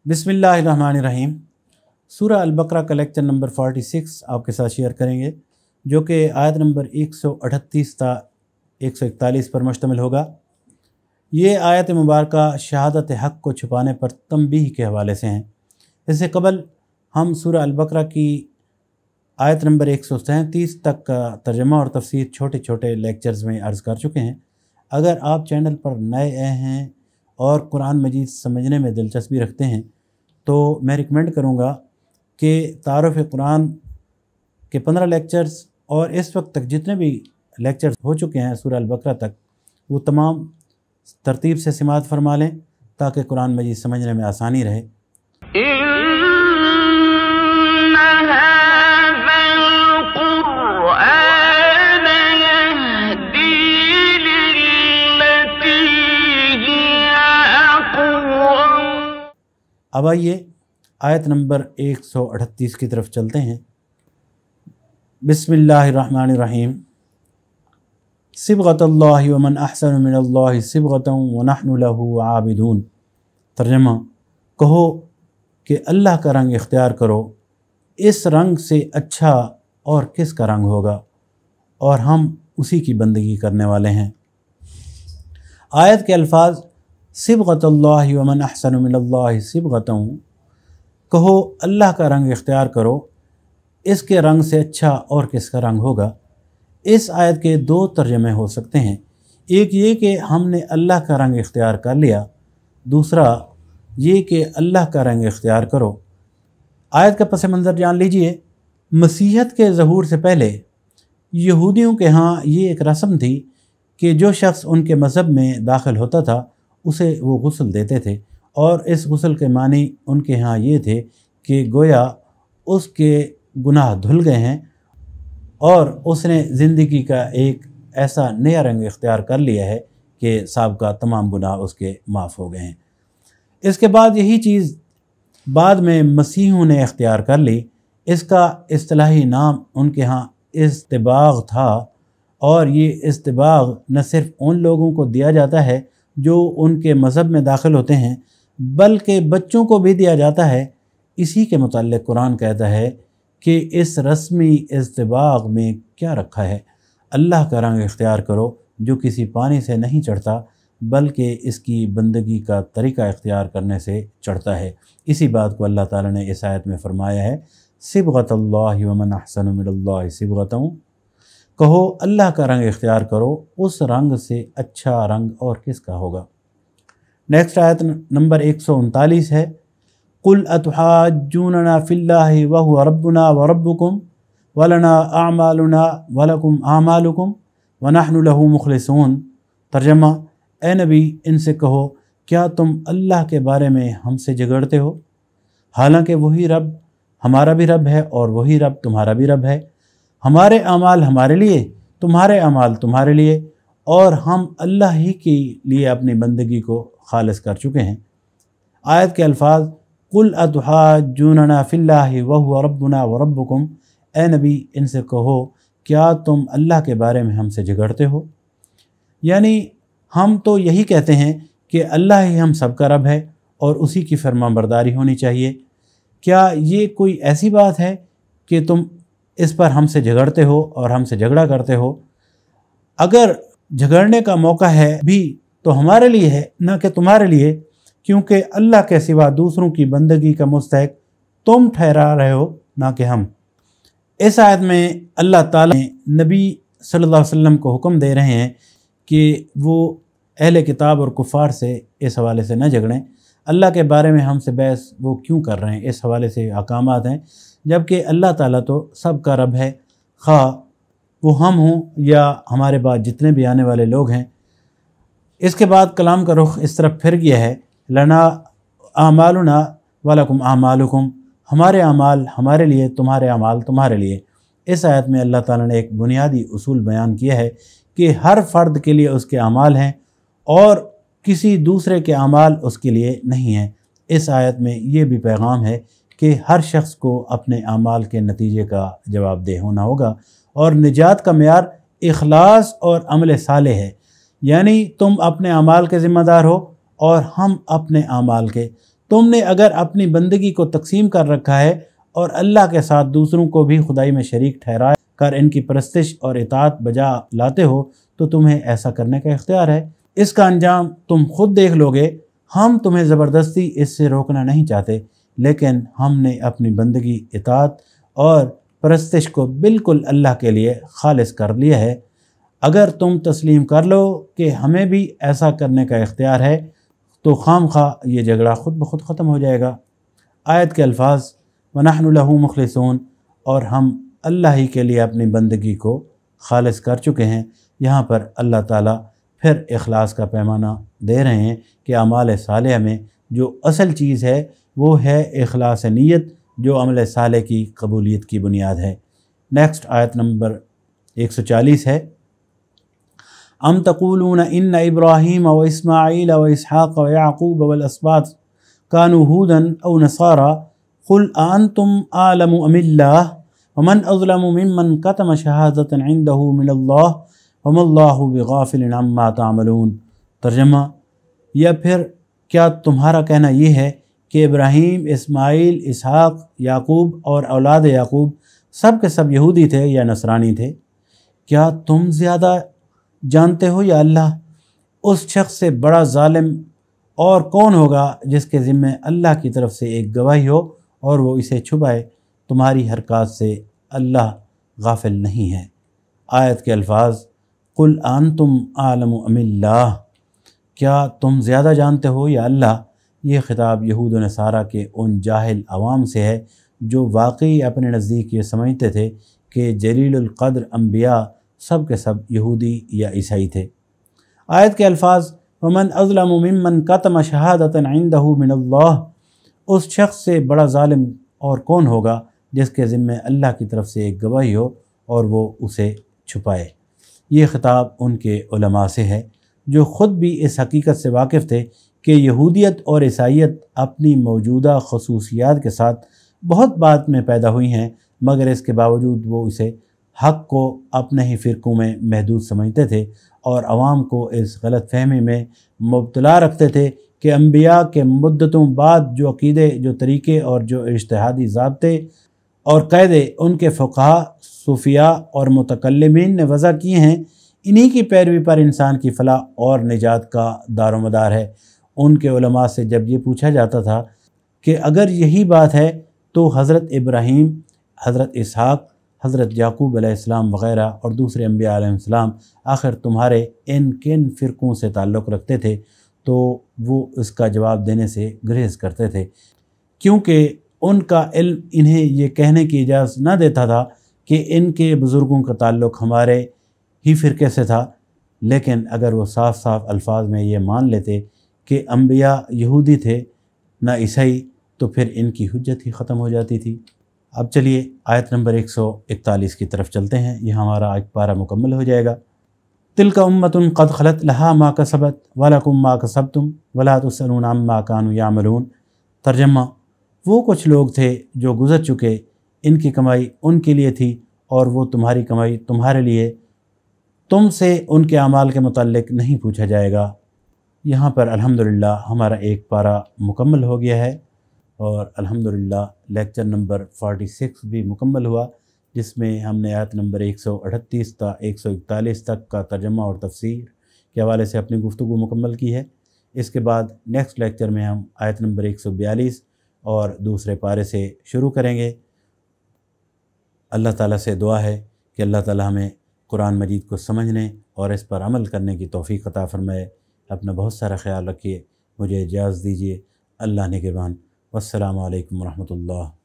बिस्मिल्लाहिर्रहमानिर्रहीम। सूरह अल-बकरा का लेक्चर नंबर 46 आपके साथ शेयर करेंगे, जो कि आयत नंबर 138 ता 141 पर मुश्तमिल होगा। ये आयत मुबारका शहादत हक़ को छुपाने पर तंबीह के हवाले से हैं। इससे कबल हम सूरह अल-बकरा की आयत नंबर 137 तक का तर्जुमा और तफसीर छोटे छोटे लेक्चर्स में अर्ज़ कर चुके हैं। अगर आप चैनल पर नए हैं और कुरान मजीद समझने में दिलचस्पी रखते हैं तो मैं रिकमेंड करूँगा कि तारुफ़ कुरान के 15 लेक्चर्स और इस वक्त तक जितने भी लेक्चर्स हो चुके हैं सूरह अल-बकरा तक, वो तमाम तरतीब से समाअत फरमा लें ताकि कुरान मजीद समझने में आसानी रहे। अब आइए आयत नंबर 138 की तरफ चलते हैं। बिस्मिल्लाहिर्रहमानिर्रहीम। सिबग़तुल्लाहि व मन अहसनु मिनल्लाहि सिबग़तन व नहनु लहु आबिदून। तर्जुमा, कहो कि अल्लाह का रंग इख्तियार करो, इस रंग से अच्छा और किस का रंग होगा, और हम उसी की बंदगी करने वाले हैं। आयत के अल्फाज सिबग़तुल्लाहि व मन अहसनु मिनल्लाहि सिबग़तन, कहो अल्लाह का रंग इख्तियार करो, इसके रंग से अच्छा और किसका रंग होगा। इस आयत के दो तर्जमे हो सकते हैं। एक ये कि हमने अल्लाह का रंग इख्तियार कर लिया, दूसरा ये कि अल्लाह का रंग इख्तियार करो। आयत का पस मंज़र जान लीजिए। मसीहत के ज़हूर से पहले यहूदियों के यहाँ ये एक रस्म थी कि जो शख्स उनके मज़हब में दाखिल होता था उसे वो गुस्ल देते थे, और इस गुस्ल के मानी उनके यहाँ ये थे कि गोया उसके गुनाह धुल गए हैं और उसने ज़िंदगी का एक ऐसा नया रंग इख्तियार कर लिया है कि साबिक़ा तमाम गुनाह उसके माफ़ हो गए हैं। इसके बाद यही चीज़ बाद में मसीहों ने इख्तियार कर ली। इसका इस्तिलाही नाम उनके यहाँ इस्तिबाग़ था, और ये इस्तिबाग़ न सिर्फ़ उन लोगों को दिया जाता है जो उनके मज़हब में दाखिल होते हैं, बल्कि बच्चों को भी दिया जाता है। इसी के मुताल्लिक़ कुरान कहता है कि इस रस्मी इस्तिबाग़ में क्या रखा है। अल्लाह का रंग इख्तियार करो जो किसी पानी से नहीं चढ़ता, बल्कि इसकी बंदगी का तरीक़ा इख्तियार करने से चढ़ता है। इसी बात को अल्लाह ताला ने इस आयत में फ़रमाया है, सिबग़तुल्लाहि व मन अहसनु मिनल्लाहि सिबग़तन, कहो अल्लाह का रंग इख्तियार करो, उस रंग से अच्छा रंग और किसका होगा। नेक्स्ट आयत नंबर 139 है। कुल अतुहाज्जूनना फिल्लाहि व हुवा रब्बुना व रब्बुकुम व लना अअमालुना व लकुम अअमालुकुम व नहनु लहु मुखलिसून। तर्जुमा, ए नबी, इनसे कहो क्या तुम अल्लाह के बारे में हमसे झगड़ते हो, हालांकि वही रब हमारा भी रब है और वही रब तुम्हारा भी रब है। हमारे अमाल हमारे लिए, तुम्हारे अमाल तुम्हारे लिए, और हम अल्लाह ही के लिए अपनी बंदगी को खालिस कर चुके हैं। आयत के अल्फाज कुल अतुहाज्जूनना फिल्लाहि व हुवा रब्बुना व रब्बुकुम। ए नबी, इनसे कहो क्या तुम अल्लाह के बारे में हमसे झगड़ते हो, यानी हम तो यही कहते हैं कि अल्लाह ही हम सब का रब है और उसी की फरमाबरदारी होनी चाहिए। क्या ये कोई ऐसी बात है कि तुम इस पर हमसे झगड़ते हो और हमसे झगड़ा करते हो? अगर झगड़ने का मौका है भी तो हमारे लिए है, न कि तुम्हारे लिए, क्योंकि अल्लाह के सिवा दूसरों की बंदगी का मुस्तहिक तुम ठहरा रहे हो, ना कि हम। इस आयत में अल्लाह ताला ने नबी सल्लल्लाहु अलैहि वसल्लम को हुक्म दे रहे हैं कि वो अहले किताब और कुफ़ार से इस हवाले से न झगड़ें। अल्लाह के बारे में हमसे बहस वो क्यों कर रहे हैं, इस हवाले से अहकामात हैं, जबकि अल्लाह ताला तो सब का रब है, खा वो हम हों या हमारे बाद जितने भी आने वाले लोग हैं। इसके बाद कलाम का रुख इस तरफ फिर गया है, लना आमालुना वलकुम आमालुकुम, हमारे अमाल हमारे लिए, तुम्हारे अमाल तुम्हारे लिए। इस आयत में अल्लाह ताला ने एक बुनियादी उसूल बयान किया है कि हर फ़र्द के लिए उसके अमाल हैं और किसी दूसरे के अमाल उसके लिए नहीं हैं। इस आयत में ये भी पैगाम है कि हर शख्स को अपने अमाल के नतीजे का जवाबदेह होना होगा, और निजात का मेयार इखलास और अमल सालेह है, यानी तुम अपने अमाल के ज़िम्मेदार हो और हम अपने अमाल के। तुमने अगर अपनी बंदगी को तकसीम कर रखा है और अल्लाह के साथ दूसरों को भी खुदाई में शरीक ठहरा कर इनकी परस्तिश और इताअत बजा लाते हो तो तुम्हें ऐसा करने का इख्तियार है। इसका अंजाम तुम खुद देख लोगे। हम तुम्हें ज़बरदस्ती इससे रोकना नहीं चाहते, लेकिन हमने अपनी बंदगी, इताअत और परस्तिश को बिल्कुल अल्लाह के लिए खालिस कर लिया है। अगर तुम तस्लीम कर लो कि हमें भी ऐसा करने का इख्तियार है तो खामखा ये झगड़ा ख़ुद ब खुद ख़त्म हो जाएगा। आयत के अल्फाज व नहनु लहू मुखलिसून, और हम अल्लाह ही के लिए अपनी बंदगी को खालिस कर चुके हैं। यहाँ पर अल्लाह ताला फिर इखलास का पैमाना दे रहे हैं कि अमाल सालेह में जो असल चीज़ है वो है इखलास नीयत, जो अमल सालेह की कबूलियत की बुनियाद है। नेक्स्ट आयत नंबर 140 है, अम तक़ूलून इन्न इब्राहीम व इस्माईल व इसहाक़ व याक़ूब वल अस्बात कानू हूदन औ नसारा क़ुल अअंतुम आलमु अमिल्लाह वमन अज़लमु मिम्मन कतम शहादतन इंदहु मिनल्लाह वमल्लाहु बिगाफ़िलिन अम्मा तामलून। तर्जमा, या फिर क्या तुम्हारा कहना ये है कि इब्राहीम, इस्माईल, इसहाक़, याकूब और औलाद याकूब सब के सब यहूदी थे या नसरानी थे? क्या तुम ज़्यादा जानते हो या अल्लाह? उस शख्स से बड़ा ज़ालिम और कौन होगा जिसके ज़िम्मे अल्लाह की तरफ से एक गवाही हो और वो इसे छुपाए। तुम्हारी हरकत से अल्लाह गाफिल नहीं है। आयत के अल्फाज, कुल अंतुम आलमु अमिल्लाह, क्या तुम ज़्यादा जानते हो या अल्लाह? ये ख़िताब यहूद व नसारा के उन जाहिल अवाम से है जो वाकई अपने नज़दीक ये समझते थे कि जलीलुल क़द्र अम्बिया सब के सब यहूदी या ईसाई थे। आयत के अल्फाज, वमन अज़लमु मिम्मन कतम शहादतन इंदहु मिनल्लाह, उस शख्स से बड़ा ज़ालिम और कौन होगा जिसके ज़िम्मे अल्लाह की तरफ से एक गवाही हो और वो उसे छुपाए। ये ख़िताब उनके उलमा से है जो ख़ुद भी इस हकीकत से वाकिफ़ थे कि यहूदियत और ईसाइयत अपनी मौजूदा खसूसियात के साथ बहुत बाद में पैदा हुई हैं, मगर इसके बावजूद वो इसे हक़ को अपने ही फ़िरक़ों में महदूद समझते थे और आवाम को इस गलत फहमी में मुब्तला रखते थे कि अम्बिया के मुद्दतों बाद जो अक़ीदे, जो तरीक़े और जो इज्तिहादी ज़ाब्ते और क़ायदे उनके फ़ुक़हा, सूफ़िया और मुतकल्लिमीन ने वज़ा किए हैं, इन्हीं की पैरवी पर इंसान की फ़लाह और निजात का दारोमदार है। उनके उलमा से जब ये पूछा जाता था कि अगर यही बात है तो हज़रत इब्राहीम, हज़रत इसहाक़, हज़रत याकूब अलैहिस्सलाम वग़ैरह और दूसरे अम्बिया अलैहिस्सलाम आखिर तुम्हारे इन किन फ़िरक़ों से ताल्लुक़ रखते थे, तो वो इसका जवाब देने से गुरेज़ करते थे, क्योंकि उनका इल्म इन्हें ये कहने की इजाज़त न देता था कि इनके बुज़ुर्गों का ताल्लुक़ हमारे ही फ़िरक़े से था। लेकिन अगर वो साफ़ साफ़ अल्फाज में ये मान लेते कि अम्बिया यहूदी थे न ईसाई, तो फिर इनकी हुज्जत ही ख़त्म हो जाती थी। अब चलिए आयत नंबर 141 की तरफ चलते हैं। यह हमारा एक पारा मुकम्मल हो जाएगा। तिलका उम्मतुन क़द ख़लत लहा मा कसबत वलकुम मा कसबतुम वला तुसअलून अम्मा कानू यामलून। तर्जमा, वो कुछ लोग थे जो गुज़र चुके, इनकी कमाई उनके लिए थी और वो तुम्हारी कमाई तुम्हारे लिए, तुमसे उनके अमाल के मुताल्लिक़ नहीं पूछा जाएगा। यहाँ पर अल्हम्दुलिल्लाह हमारा एक पारा मुकम्मल हो गया है और अल्हम्दुलिल्लाह लेक्चर नंबर 46 भी मुकम्मल हुआ, जिसमें हमने आयत नंबर 138 ता 141 तक का तर्जमा और तफसीर के हवाले से अपनी गुफ्तगू मुकम्मल की है। इसके बाद नेक्स्ट लेक्चर में हम आयत नंबर 142 और दूसरे पारे से शुरू करेंगे। अल्लाह ताला से दुआ है कि अल्लाह ताला हमें कुरान मजीद को समझने और इस पर अमल करने की तौफ़ीक़ अता फ़रमाए। अपना बहुत सारा ख्याल रखिए। मुझे इजाज़त दीजिए। अल्लाह निगहबान। वस्सलामु अलैकुम रहमतुल्लाह।